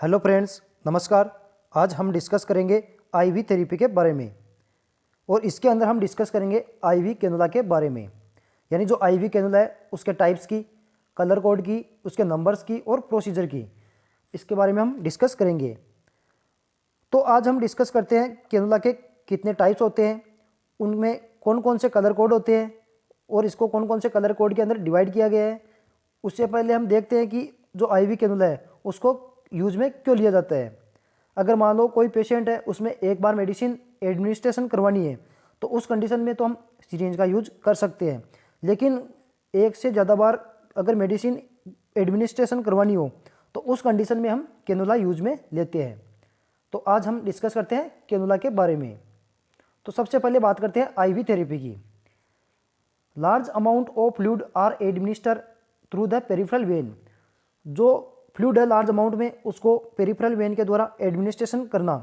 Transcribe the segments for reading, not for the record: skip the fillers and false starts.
Hello friends, नमस्कार। आज हम डिस्कस करेंगे आईवी थेरेपी के बारे में और इसके अंदर हम डिस्कस करेंगे आईवी कैनुला के बारे में। यानी जो आईवी कैनुला है उसके टाइप्स की, कलर कोड की, उसके नंबर्स की और प्रोसीजर की, इसके बारे में हम डिस्कस करेंगे। तो आज हम डिस्कस करते हैं कैनुला के कितने टाइप्स होते हैं, उनमें कौन कौन से कलर कोड होते हैं और इसको कौन कौन से कलर कोड के अंदर डिवाइड किया गया है। उससे पहले हम देखते हैं कि जो आईवी कैनुला है उसको यूज में क्यों लिया जाता है। अगर मान लो कोई पेशेंट है, उसमें एक बार मेडिसिन एडमिनिस्ट्रेशन करवानी है तो उस कंडीशन में तो हम सिरिंज का यूज कर सकते हैं, लेकिन एक से ज़्यादा बार अगर मेडिसिन एडमिनिस्ट्रेशन करवानी हो तो उस कंडीशन में हम कैनुला यूज में लेते हैं। तो आज हम डिस्कस करते हैं कैनुला के बारे में। तो सबसे पहले बात करते हैं आईवी थेरेपी की। Large amount of fluid are administer through the peripheral vein. जो फ्लूइड है लार्ज अमाउंट में, उसको पेरिफेरल वेन के द्वारा एडमिनिस्ट्रेशन करना,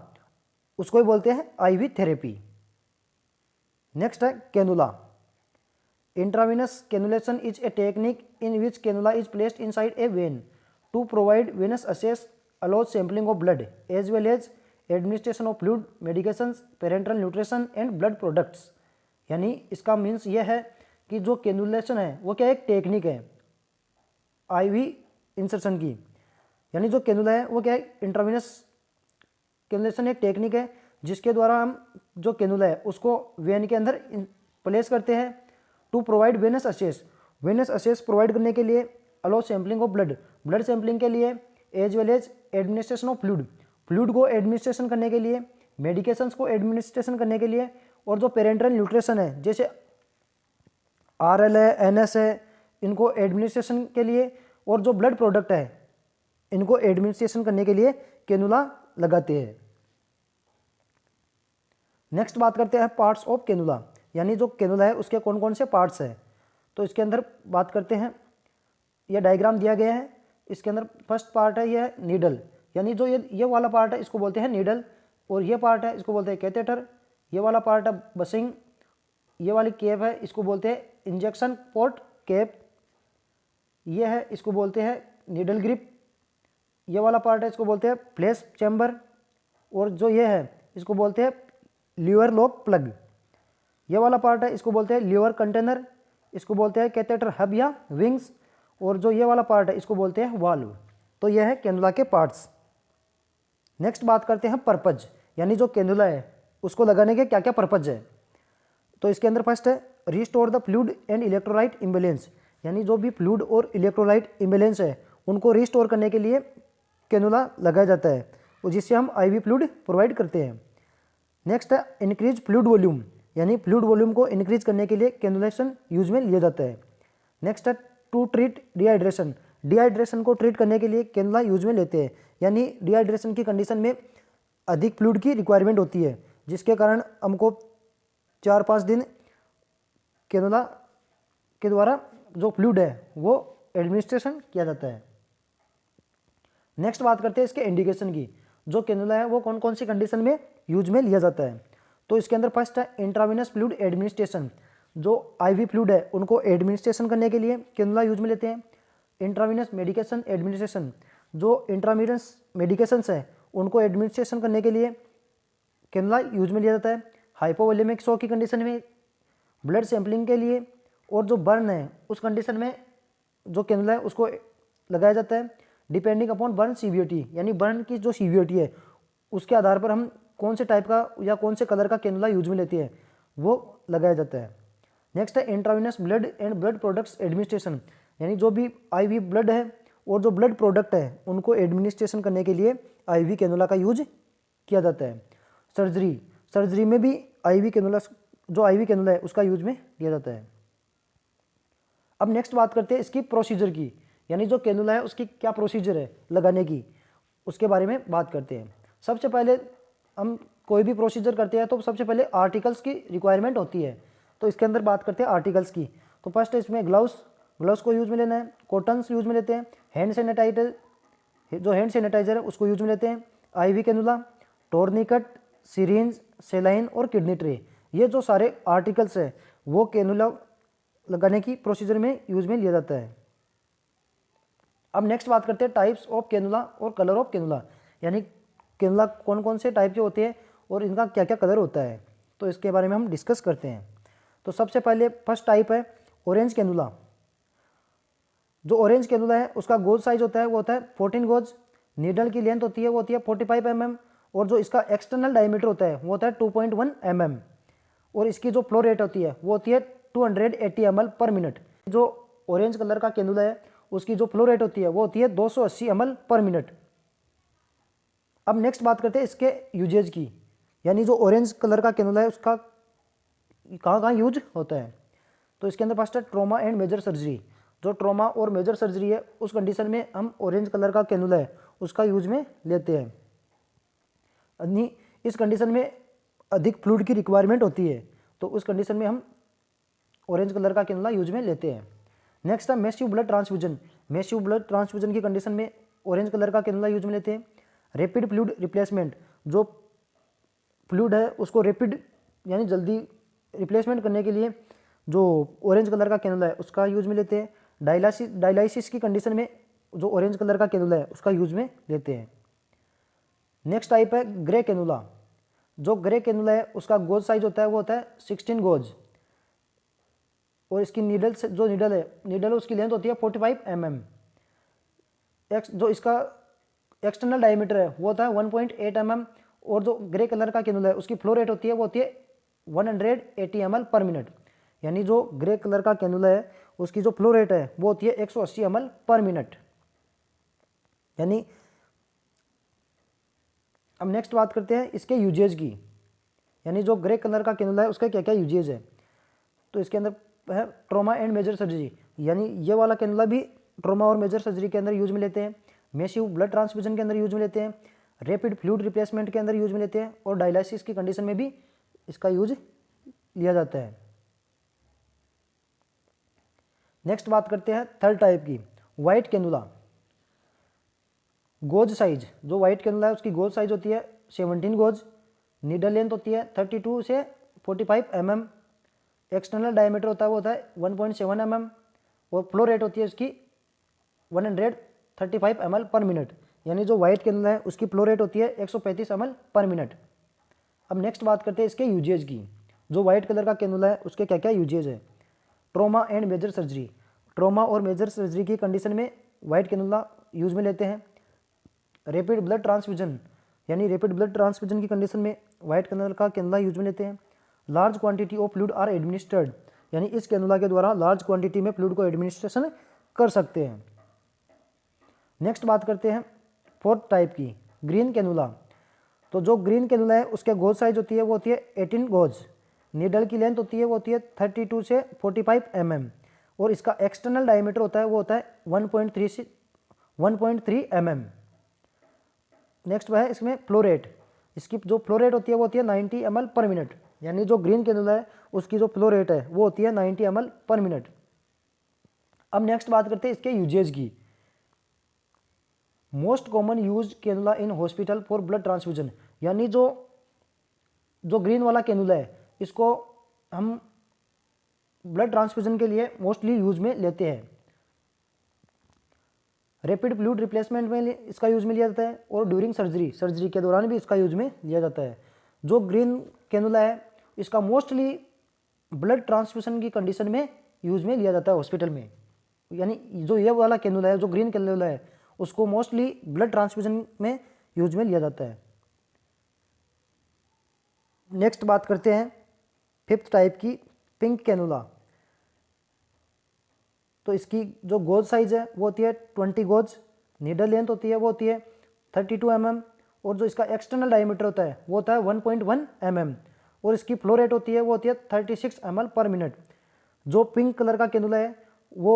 उसको ही बोलते हैं आईवी थेरेपी। नेक्स्ट है cannula. Intravenous cannulation is a technique in which cannula is placed inside a vein to provide venous access, allows sampling of blood as well as administration of fluid, medications, parenteral nutrition and blood products। यानी इसका means ये है कि जो cannulation है वो क्या एक टेक्निक है आईवी इंसर्शन की। यानी जो कैनुला है वो क्या है, इंट्रावेनस कैनुलेशन एक टेक्निक है जिसके द्वारा हम जो कैनुला है उसको वेन के अंदर प्लेस करते हैं to provide venous access provide करने के लिए, allow sampling of blood sampling के लिए, as well as administration of fluid को एडमिनिस्ट्रेशन करने के लिए, मेडिकेशंस को एडमिनिस्ट्रेशन करने के लिए, और जो पेरेंटल न्यूट्रिशन है जैसे आरएल है, एनएस है, इनको एडमिनिस्ट्रेशन के लिए, और जो ब्लड प्रोडक्ट है इनको एडमिनिस्ट्रेशन करने के लिए कैनुला लगाते हैं। नेक्स्ट बात करते हैं पार्ट्स ऑफ कैनुला। यानी जो कैनुला है उसके कौन कौन से पार्ट्स हैं। तो इसके अंदर बात करते हैं, यह डायग्राम दिया गया है। इसके अंदर फर्स्ट पार्ट है यह नीडल। यानी जो ये वाला पार्ट है इसको बोलते हैं नीडल, और ये पार्ट है इसको बोलते हैं कैथेटर। ये वाला पार्ट है बसिंग। ये वाली कैप है इसको बोलते हैं इंजेक्शन पोर्ट कैप। ये है इसको बोलते हैं नीडल ग्रिप। ये वाला पार्ट है इसको बोलते हैं फ्लैश चैम्बर, और जो ये है इसको बोलते हैं लीवर लॉक प्लग। ये वाला पार्ट है इसको बोलते हैं लीवर कंटेनर, इसको बोलते हैं कैथेटर हब या विंग्स, और जो ये वाला पार्ट है इसको बोलते हैं वाल्व। तो यह है कैनुला के पार्ट्स। नेक्स्ट बात करते हैं पर्पज। यानी जो कैनुला है उसको लगाने के क्या क्या पर्पज है। तो इसके अंदर फर्स्ट है restore the fluid and electrolyte imbalance. यानी जो भी फ्लूइड और इलेक्ट्रोलाइट इम्बेलेंस है उनको रिस्टोर करने के लिए कैनुला लगाया जाता है, और जिससे हम आईवी फ्लूइड प्रोवाइड करते हैं। नेक्स्ट है इंक्रीज फ्लूइड वॉल्यूम। यानी फ्लूइड वॉल्यूम को इंक्रीज करने के लिए कैनुलेशन यूज में लिया जाता है। नेक्स्ट है टू ट्रीट डिहाइड्रेशन को ट्रीट करने के लिए कैनुला यूज में लेते हैं। यानी डिहाइड्रेशन की कंडीशन में अधिक फ्लूइड की रिक्वायरमेंट होती है, जिसके कारण हमको 4-5 दिन कैनुला के द्वारा जो फ्लूइड है वो एडमिनिस्ट्रेशन किया जाता है। नेक्स्ट बात करते हैं इसके इंडिकेशन की। जो कैनुला है वो कौन कौन सी कंडीशन में यूज में लिया जाता है। तो इसके अंदर फर्स्ट है इंट्रावेनस फ्लूइड एडमिनिस्ट्रेशन। जो आईवी फ्लूइड है उनको एडमिनिस्ट्रेशन करने के लिए कैनुला यूज में लेते हैं। इंट्रावेनस मेडिकेशन एडमिनिस्ट्रेशन, जो इंट्रावेनस मेडिकेशंस है उनको एडमिनिस्ट्रेशन करने के लिए कैनुला यूज में लिया जाता है। हाइपोवोलेमिक शॉक की कंडीशन में, ब्लड सैंपलिंग के लिए, और जो बर्न है उस कंडीशन में जो कैनुला है उसको लगाया जाता है। डिपेंडिंग अपॉन बर्न सीवियरिटी, यानी बर्न की जो सीवियरिटी है उसके आधार पर हम कौन से टाइप का या कौन से कलर का कैनुला यूज में लेते हैं वो लगाया जाता है। नेक्स्ट है intravenous blood and blood products administration. यानी जो भी आईवी ब्लड है और जो ब्लड प्रोडक्ट है उनको एडमिनिस्ट्रेशन करने के लिए आईवी कैनुला का यूज किया जाता है। सर्जरी में भी आईवी कैनुला, जो आईवी कैनुला है उसका यूज में लिया जाता है। अब नेक्स्ट बात करते हैं इसकी प्रोसीजर की। यानी जो कैनुला है उसकी क्या प्रोसीजर है लगाने की, उसके बारे में बात करते हैं। सबसे पहले हम कोई भी प्रोसीजर करते हैं तो सबसे पहले आर्टिकल्स की रिक्वायरमेंट होती है। तो इसके अंदर बात करते हैं आर्टिकल्स की। तो फर्स्ट इसमें ग्लव्स को यूज में लेना है, कॉटन्स यूज में लेते हैं, हैंड सैनिटाइजर, जो हैंड सैनिटाइजर है उसको यूज में लेते हैं, आईवी कैनुला, टोर्निकट, सिरिंज, सेलाइन और किडनी ट्रे। ये जो सारे आर्टिकल्स है वो कैनुला लगाने की प्रोसीजर में यूज में लिया जाता है। अब नेक्स्ट बात करते हैं टाइप्स ऑफ कैनुला और कलर ऑफ कैनुला। यानी कैनुला कौन कौन से टाइप के होते हैं और इनका क्या क्या कलर होता है, तो इसके बारे में हम डिस्कस करते हैं। तो सबसे पहले फर्स्ट टाइप है ऑरेंज कैनुला। जो ऑरेंज कैनुला है उसका गोज साइज होता है वो होता है 14 गोज, नीडल की लेंथ होती है वो होती है 45 mm, और जो इसका एक्सटर्नल डायमीटर होता है वो होता है 2.1 mm, और इसकी जो फ्लो रेट होती है वो होती है 280 ml पर मिनट। जो ऑरेंज कलर का कैनुला है उसकी जो फ्लो रेट होती है वो होती है 280 ml पर मिनट। अब नेक्स्ट बात करते हैं इसके यूजेज की, यानी जो ऑरेंज कलर का कैनुला है उसका कहाँ कहाँ यूज होता है। तो इसके अंदर फर्स्ट है ट्रॉमा एंड मेजर सर्जरी। जो ट्रॉमा और मेजर सर्जरी है उस कंडीशन में हम ऑरेंज कलर का कैनुला है उसका यूज में लेते हैं। इस कंडीशन में अधिक फ्लूइड की रिक्वायरमेंट होती है, तो उस कंडीशन में हम ऑरेंज कलर का कैनुला यूज में लेते हैं। नेक्स्ट है massive blood transfusion. Massive blood transfusion की कंडीशन में ऑरेंज कलर का कैनुला यूज में लेते हैं। रैपिड फ्लूइड रिप्लेसमेंट, जो फ्लूइड है उसको रैपिड यानी जल्दी रिप्लेसमेंट करने के लिए जो ऑरेंज कलर का कैनुला है उसका यूज में लेते हैं। डायलाइसिस की कंडीशन में जो ऑरेंज कलर का कैनुला है उसका यूज में लेते हैं। नेक्स्ट टाइप है ग्रे कैनुला। जो ग्रे कैनुला है उसका गोज साइज होता है वो होता है 16 गोज, और इसकी नीडल से जो नीडल है उसकी लेंथ होती है 45 mm। जो इसका एक्सटर्नल डायमीटर है वो होता है 1.8 mm, और जो ग्रे कलर का कैनुला है उसकी फ्लो रेट होती है वो होती है 180 ml पर मिनट। यानी जो ग्रे कलर का कैनुला है उसकी जो फ्लो रेट है वो होती है 180 ml पर मिनट। यानी अब नेक्स्ट बात करते हैं इसके यूजेज की, यानी जो ग्रे कलर का कैनुला है उसका क्या क्या यूजेज है। तो इसके अंदर है ट्रॉमा एंड मेजर सर्जरी, यानी ये वाला कैनुला भी ट्रॉमा और मेजर सर्जरी के अंदर यूज में लेते हैं। मैसिव ब्लड ट्रांसफ्यूजन के अंदर यूज में लेते हैं। रैपिड फ्लूइड रिप्लेसमेंट के अंदर यूज में लेते हैं, और डायलिसिस की कंडीशन में भी इसका यूज लिया जाता है। नेक्स्ट बात करते हैं थर्ड टाइप की, वाइट कैनुला। गोज साइज, जो वाइट कैनुला है उसकी गोज साइज होती है 17 गोज, नीडल लेंथ होती है 32 से 45 mm, एक्सटर्नल डायमीटर होता है वो होता है 1.7 mm, और फ्लो रेट होती है उसकी 135 ml पर मिनट। यानी जो वाइट कैनुला है उसकी फ्लो रेट होती है 135 ml पर मिनट। अब नेक्स्ट बात करते हैं इसके यूजेज की। जो वाइट कलर का कैनुला है उसके क्या क्या यूजेज है। Trauma and major surgery. Trauma और मेजर सर्जरी की कंडीशन में वाइट कैनुला यूज में लेते हैं। रैपिड ब्लड ट्रांसफ्यूजन, यानी रैपिड ब्लड ट्रांसफ्यूजन की कंडीशन में वाइट कैनुला का कैनुला यूज में लेते हैं। Large quantity of fluid are administered, यानी इस कैनुला के द्वारा लार्ज क्वांटिटी में फ्लूइड को एडमिनिस्ट्रेशन कर सकते हैं। नेक्स्ट बात करते हैं फोर्थ टाइप की, ग्रीन कैनुला। तो जो ग्रीन कैनुला है उसके गोज साइज होती है वो होती है 18 गोज, नीडल की लेंथ होती है वो होती है 32 से 45 mm, और इसका एक्सटर्नल डायमीटर होता है वो होता है 1.3 से 1.3 mm। नेक्स्ट है इसमें फ्लो रेट। इसकी जो फ्लो रेट होती है वो होती है 90 ml पर मिनट। यानी जो ग्रीन कैनुला है उसकी जो फ्लो रेट है वो होती है 90 ml पर मिनट। अब नेक्स्ट बात करते हैं इसके यूजेज की। Most common use cannula in hospital for blood transfusion, यानी जो ग्रीन वाला कैनुला है इसको हम ब्लड ट्रांसफ्यूजन के लिए मोस्टली यूज में लेते हैं। रैपिड फ्लूइड रिप्लेसमेंट में इसका यूज में लिया जाता है, और ड्यूरिंग सर्जरी के दौरान भी इसका यूज में लिया जाता है। जो ग्रीन कैनुला है इसका मोस्टली ब्लड ट्रांसफ्यूजन की कंडीशन में यूज में लिया जाता है हॉस्पिटल में। यानी जो ये वाला कैनुला है, जो ग्रीन कैनुला है, उसको मोस्टली ब्लड ट्रांसफ्यूजन में यूज में लिया जाता है। नेक्स्ट बात करते हैं फिफ्थ टाइप की, पिंक कैनुला। तो इसकी जो गोज साइज है वो होती है 20 गोज, नीडल लेंथ होती है वो होती है 32 mm, और जो इसका एक्सटर्नल डायमीटर होता है वो होता है 1.1 mm, और इसकी फ्लो रेट होती है वो होती है 36 ml पर मिनट। जो पिंक कलर का कैनुला है वो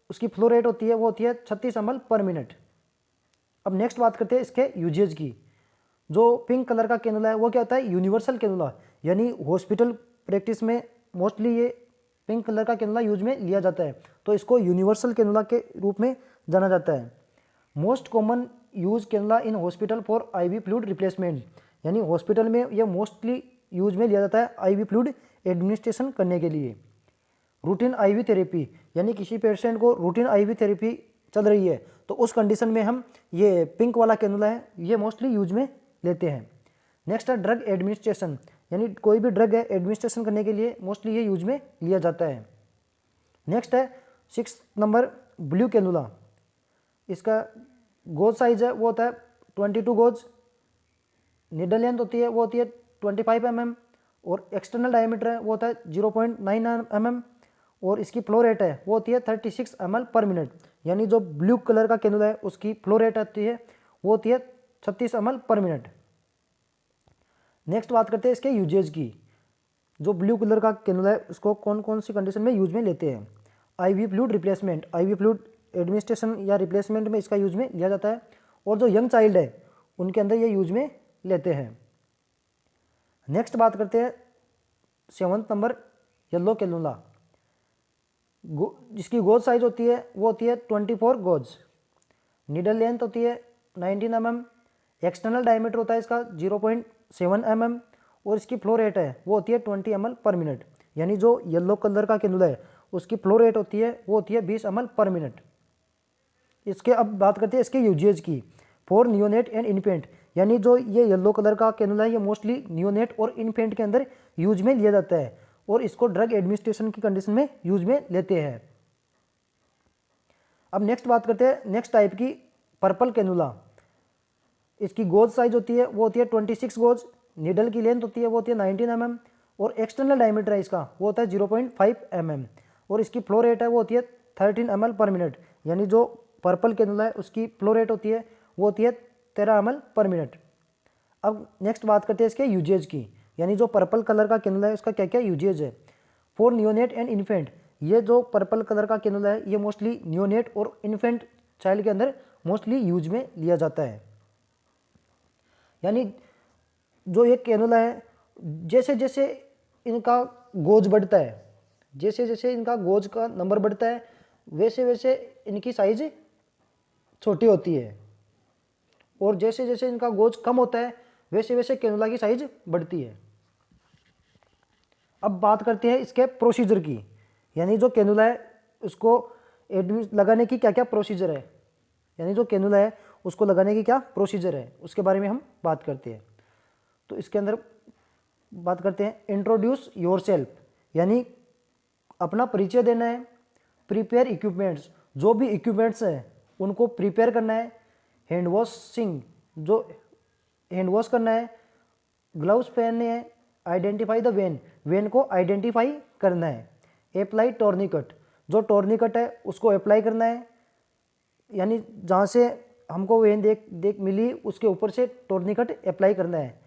उसकी फ्लो रेट होती है वो होती है 36 ml पर मिनट। अब नेक्स्ट बात करते हैं इसके यूजेज की। जो पिंक कलर का कैनुला है वो क्या होता है, यूनिवर्सल कैनुला, यानी हॉस्पिटल प्रैक्टिस में मोस्टली ये पिंक कलर का कैनुला यूज में लिया जाता है, तो इसको यूनिवर्सल कैनुला के रूप में जाना जाता है। Most common use cannula in hospital for IV fluid replacement, यानी हॉस्पिटल में यह मोस्टली यूज में लिया जाता है आईवी फ्लूइड एडमिनिस्ट्रेशन करने के लिए। रूटीन आईवी थेरेपी, यानी किसी पेशेंट को रूटीन आईवी थेरेपी चल रही है, तो उस कंडीशन में हम ये पिंक वाला कैनुला है ये मोस्टली यूज में लेते हैं। नेक्स्ट है ड्रग एडमिनिस्ट्रेशन, यानी कोई भी ड्रग है एडमिनिस्ट्रेशन करने के लिए मोस्टली ये यूज में लिया जाता है। नेक्स्ट है 6 नंबर ब्लू कैनुला, इसका गोज साइज है वो होता है 22 गोज, नीडल लेंथ होती है वो होती है 25 mm, और एक्सटर्नल डायमीटर है वो होता है 0.9 mm, और इसकी फ्लो रेट है वो होती है 36 ml पर मिनट। यानी जो ब्लू कलर का कैनुला है उसकी फ्लो रेट आती है वो होती है 36 ml पर मिनट। नेक्स्ट बात करते हैं इसके यूजेज की। जो ब्लू कलर का कैनुला है उसको कौन कौन सी कंडीशन में यूज में लेते हैं। IV fluid replacement, IV fluid administration या रिप्लेसमेंट में इसका यूज में लिया जाता है, और जो यंग चाइल्ड है उनके अंदर ये यूज में लेते हैं। नेक्स्ट बात करते हैं 7 नंबर येलो कैनुला, जिसकी गोज साइज होती है वो होती है 24 गोज, नीडल लेंथ होती है 19 mm, एक्सटर्नल डायमीटर होता है इसका 0.7 mm, और इसकी फ्लो रेट है वो होती है 20 ml पर मिनट। यानी जो येलो कलर का कैनुला है उसकी फ्लो रेट होती है वो होती है 20 ml पर मिनट। इसके अब बात करते हैं इसके यूजेज की। फॉर नियोनेट एंड इन्फेंट, यानी जो ये येलो कलर का कैनुला है ये मोस्टली नियोनेट और इन्फेंट के अंदर यूज में लिया जाता है, और इसको ड्रग एडमिनिस्ट्रेशन की कंडीशन में यूज में लेते हैं। अब नेक्स्ट बात करते हैं नेक्स्ट टाइप की पर्पल कैनुला। इसकी गोज साइज होती है वो होती है 26 गोज, नीडल की लेंथ होती है वो होती है 19 mm, और एक्सटर्नल डायमीटर है इसका वो होता है 0.5 mm, और इसकी फ्लो रेट है वो होती है 13 ml पर मिनट। यानी जो पर्पल कैनुला है उसकी फ्लो रेट होती है वो होती है 13 ml पर मिनट। अब नेक्स्ट बात करते हैं इसके यूजेज की, यानी जो पर्पल कलर का कैनुला है उसका क्या क्या यूजेज है। फॉर नियोनेट एंड इन्फेंट, ये जो पर्पल कलर का कैनुला है ये मोस्टली नियोनेट और इन्फेंट चाइल्ड के अंदर मोस्टली यूज में लिया जाता है। यानी जो ये कैनुला है जैसे जैसे इनका गोज बढ़ता है, जैसे जैसे इनका गोज का नंबर बढ़ता है वैसे वैसे इनकी साइज छोटी होती है, और जैसे जैसे इनका गोज कम होता है वैसे वैसे कैनुला की साइज बढ़ती है। अब बात करते हैं इसके प्रोसीजर की, यानी जो कैनुला है उसको लगाने की क्या क्या प्रोसीजर है, यानी जो कैनुला है उसको लगाने की क्या प्रोसीजर है उसके बारे में हम बात करते हैं। तो इसके अंदर बात करते हैं इंट्रोड्यूस योरसेल्फ, यानी अपना परिचय देना है। प्रिपेयर इक्विपमेंट्स, जो भी इक्विपमेंट्स हैं उनको प्रिपेयर करना है। हैंड वॉशिंग, जो हैंड वॉश करना है। ग्लव्स पहनने हैं। आइडेंटिफाई द वेन, वेन को आइडेंटिफाई करना है। अप्लाई टोर्निकट, जो टोर्निकट है उसको अप्लाई करना है, यानी जहाँ से हमको वेन देख मिली उसके ऊपर से टोर्निकट अप्लाई करना है,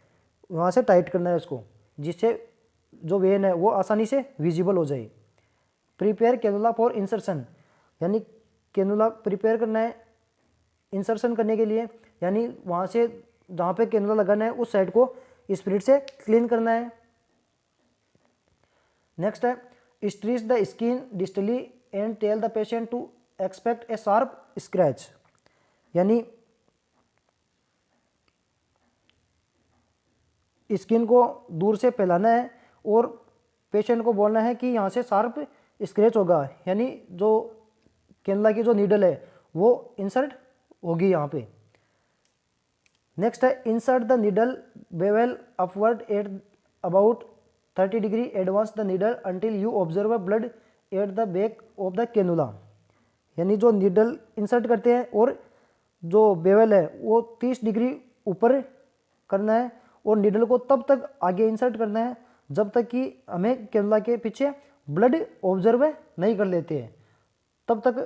वहाँ से टाइट करना है उसको, जिससे जो वेन है वो आसानी से विजिबल हो जाए। प्रिपेयर कैनुला फॉर इंसर्शन, यानी कैनुला प्रिपेयर करना है इंसर्शन करने के लिए, यानी वहाँ से जहाँ पे कैनुला लगाना है उस साइड को स्पिरिट से क्लीन करना है। नेक्स्ट है stretch the skin distally and tell the patient to expect a sharp scratch, यानी स्किन को दूर से फैलाना है और पेशेंट को बोलना है कि यहाँ से शार्प स्क्रैच होगा, यानी जो कैनुला की जो नीडल है वो इंसर्ट होगी यहाँ पे। नेक्स्ट है insert the needle Wavell upward at about 30 degree advance the needle until you observe a blood at the back of the cannula, यानी जो नीडल इंसर्ट करते हैं और जो बेवेल है वो 30 डिग्री ऊपर करना है, और नीडल को तब तक आगे इंसर्ट करना है जब तक कि हमें कैनुला के पीछे ब्लड ऑब्जर्व नहीं कर लेते हैं, तब तक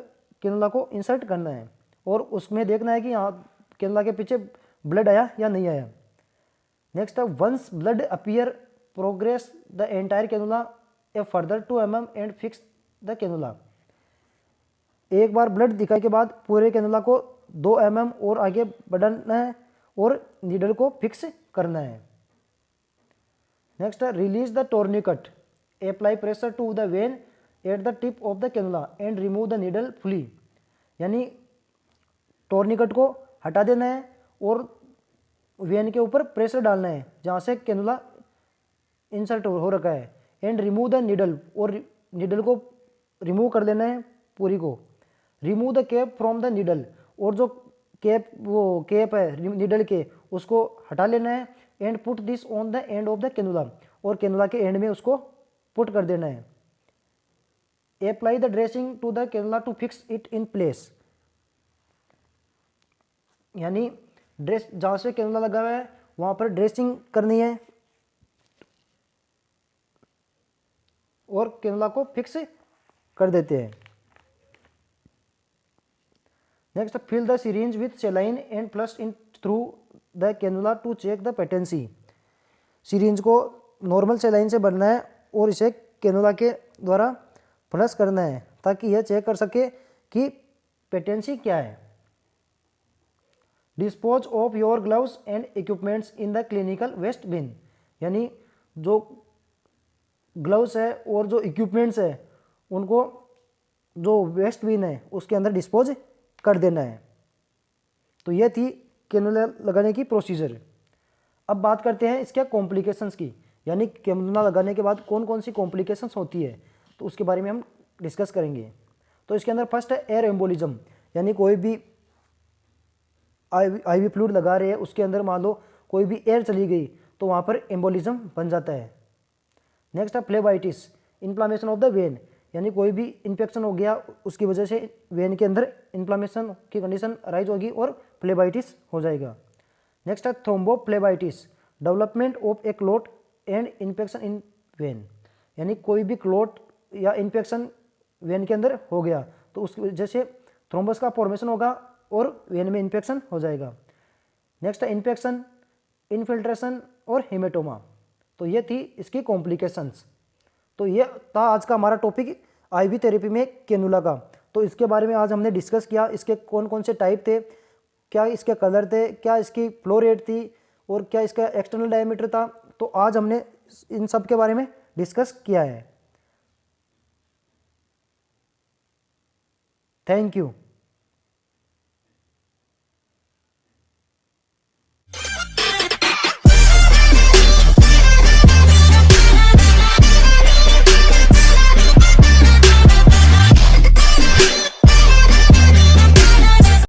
कैनुला को इंसर्ट करना है, और उसमें देखना है कि यहाँ कैनुला के पीछे ब्लड आया या नहीं आया। नेक्स्ट है once blood appear progress the entire cannula a further 2 mm and fix the cannula, एक बार ब्लड दिखाने के बाद पूरे कैनुला को 2 mm और आगे बढ़ाना है और नीडल को फिक्स करना है। नेक्स्ट है release the tourniquet, apply pressure to the vein at the tip of the cannula and remove the needle fully, यानी टोर्निकट को हटा देना है और वेन के ऊपर प्रेशर डालना है जहाँ से कैनुला इंसर्ट हो रखा है, एंड रिमूव द नीडल, और नीडल को रिमूव कर लेना है पूरी को। Remove the cap from the needle, और जो कैप है नीडल के उसको हटा लेना है। And put this on the end of the cannula, और कैनुला के एंड में उसको पुट कर देना है। Apply the dressing to the cannula to fix it in place, यानी ड्रेस जहाँ से कैनुला लगा हुआ है वहाँ पर ड्रेसिंग करनी है और कैनुला को फिक्स कर देते हैं। Next, fill the syringe with saline and flush in through the cannula to check the patency. Syringe को नॉर्मल सेलाइन से भरना है और इसे कैनुला के द्वारा फ्लश करना है ताकि यह चेक कर सके कि पेटेंसी क्या है। Dispose of your gloves and equipments in the clinical waste bin, यानी जो ग्लव्स है और जो इक्विपमेंट्स है उनको जो वेस्ट बिन है उसके अंदर डिस्पोज कर देना है। तो यह थी कैनुला लगाने की प्रोसीजर। अब बात करते हैं इसके कॉम्प्लिकेशंस की, यानी कैनुला लगाने के बाद कौन कौन सी कॉम्प्लिकेशंस होती है, तो उसके बारे में हम डिस्कस करेंगे। तो इसके अंदर फर्स्ट है एयर एम्बोलिज्म, यानी कोई भी आईवी फ्लूइड लगा रहे हैं उसके अंदर मान लो कोई भी एयर चली गई तो वहाँ पर एम्बोलिज्म बन जाता है। नेक्स्ट है phlebitis, inflammation of the when, यानी कोई भी इन्फेक्शन हो गया उसकी वजह से वेन के अंदर इन्फ्लामेशन की कंडीशन राइज होगी और फ्लेबाइटिस हो जाएगा। नेक्स्ट है thrombophlebitis, development of A clot and infection in when, यानी कोई भी क्लोट या इन्फेक्शन वेन के अंदर हो गया तो उसकी वजह से थ्रोम्बस का फॉर्मेशन होगा और वेन में इन्फेक्शन हो जाएगा। नेक्स्ट है इन्फेक्शन, इन्फिल्ट्रेशन और हेमेटोमा। तो ये थी इसकी कॉम्प्लिकेशंस। तो ये था आज का हमारा टॉपिक आईवी थेरेपी में कैनुला का। तो इसके बारे में आज हमने डिस्कस किया, इसके कौन कौन से टाइप थे, क्या इसके कलर थे, क्या इसकी फ्लो रेट थी और क्या इसका एक्सटर्नल डायमीटर था। तो आज हमने इन सब के बारे में डिस्कस किया है। Thank you.